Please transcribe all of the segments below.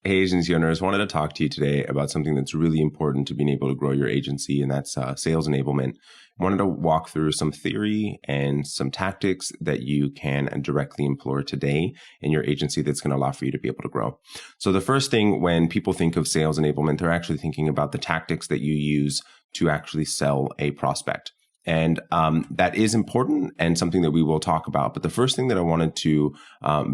Hey, agency owners, wanted to talk to you today about something that's really important to being able to grow your agency, and that's sales enablement. Wanted to walk through some theory and some tactics that you can directly employ today in your agency that's going to allow for you to be able to grow. So the first thing when people think of sales enablement, they're actually thinking about the tactics that you use to actually sell a prospect. And that is important and something that we will talk about. But the first thing that I wanted to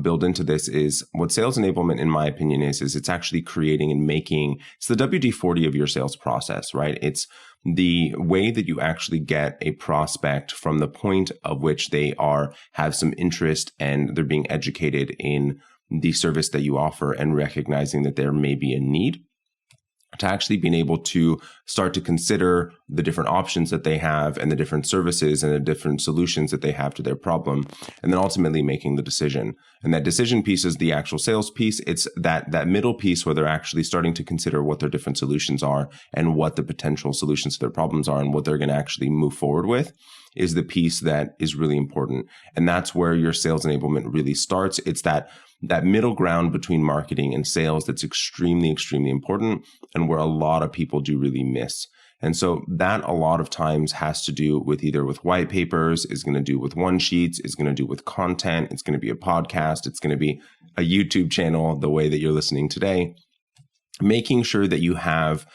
build into this is what sales enablement, in my opinion, is it's actually creating and making, it's the WD-40 of your sales process, right? It's the way that you actually get a prospect from the point of which they have some interest and they're being educated in the service that you offer and recognizing that there may be a need, to actually being able to start to consider the different options that they have and the different services and the different solutions that they have to their problem, and then ultimately making the decision. And that decision piece is the actual sales piece. It's that middle piece where they're actually starting to consider what their different solutions are and what the potential solutions to their problems are and what they're going to actually move forward with is the piece that is really important. And that's where your sales enablement really starts. It's that middle ground between marketing and sales that's extremely, extremely important and where a lot of people do really miss. And so that a lot of times has to do with either with white papers, is going to do with one sheets, is going to do with content, it's going to be a podcast, it's going to be a YouTube channel, the way that you're listening today. Making sure that you have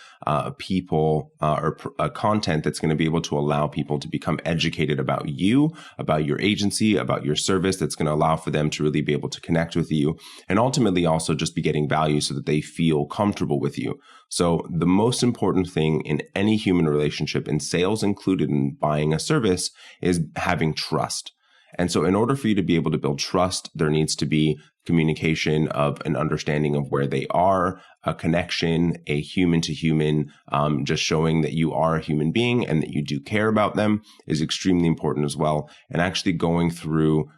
people or content that's going to be able to allow people to become educated about you, about your agency, about your service, that's going to allow for them to really be able to connect with you and ultimately also just be getting value so that they feel comfortable with you. So the most important thing in any human relationship, and sales included in buying a service, is having trust. And so in order for you to be able to build trust, there needs to be communication of an understanding of where they are, a connection, a human to human, just showing that you are a human being and that you do care about them is extremely important as well. And actually going through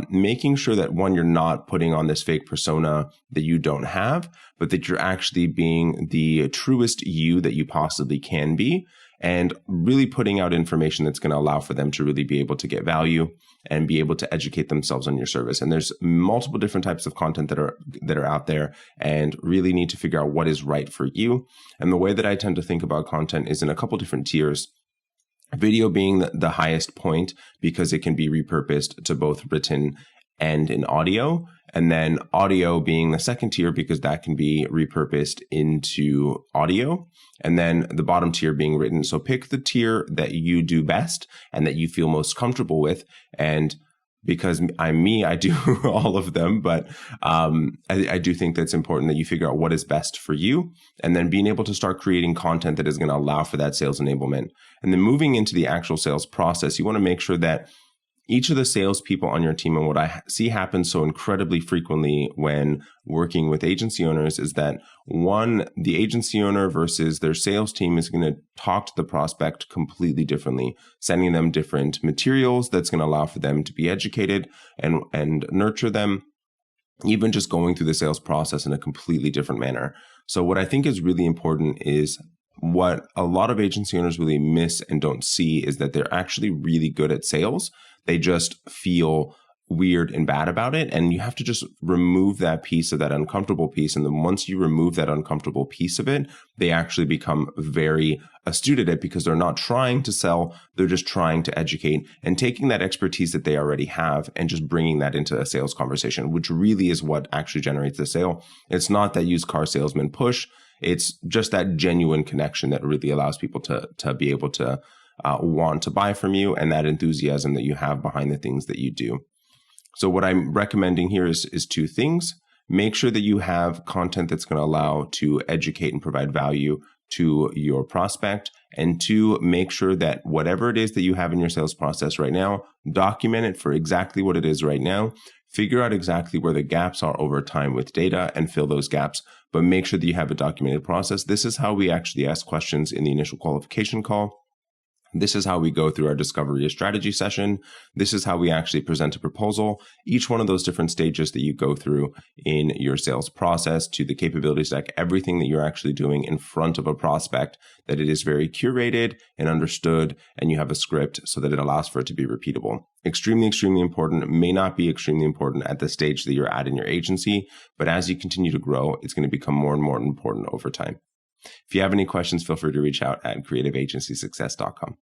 making sure that, one, you're not putting on this fake persona that you don't have, but that you're actually being the truest you that you possibly can be, and really putting out information that's going to allow for them to really be able to get value and be able to educate themselves on your service. And there's multiple different types of content that are out there, and really need to figure out what is right for you. And the way that I tend to think about content is in a couple different tiers. Video being the highest point because it can be repurposed to both written and in audio. And then audio being the second tier because that can be repurposed into audio. And then the bottom tier being written. So pick the tier that you do best and that you feel most comfortable with. And because I'm me, I do all of them, but I do think that's important that you figure out what is best for you, and then being able to start creating content that is going to allow for that sales enablement. And then moving into the actual sales process, you want to make sure that each of the salespeople on your team, and what I see happen so incredibly frequently when working with agency owners, is that one, the agency owner versus their sales team is going to talk to the prospect completely differently, sending them different materials that's going to allow for them to be educated and nurture them, even just going through the sales process in a completely different manner. So what I think is really important is what a lot of agency owners really miss and don't see is that they're actually really good at sales. They just feel weird and bad about it. And you have to just remove that piece of that uncomfortable piece. And then once you remove that uncomfortable piece of it, they actually become very astute at it because they're not trying to sell. They're just trying to educate and taking that expertise that they already have and just bringing that into a sales conversation, which really is what actually generates the sale. It's not that used car salesman push. It's just that genuine connection that really allows people to be able to want to buy from you, and that enthusiasm that you have behind the things that you do. So what I'm recommending here is two things. Make sure that you have content that's going to allow to educate and provide value to your prospect. And two, make sure that whatever it is that you have in your sales process right now, document it for exactly what it is right now. Figure out exactly where the gaps are over time with data and fill those gaps, but make sure that you have a documented process. This is how we actually ask questions in the initial qualification call. This is how we go through our discovery strategy session. This is how we actually present a proposal. Each one of those different stages that you go through in your sales process to the capability stack, everything that you're actually doing in front of a prospect, that it is very curated and understood, and you have a script so that it allows for it to be repeatable. Extremely, extremely important. It may not be extremely important at the stage that you're at in your agency, but as you continue to grow, it's going to become more and more important over time. If you have any questions, feel free to reach out at creativeagencysuccess.com.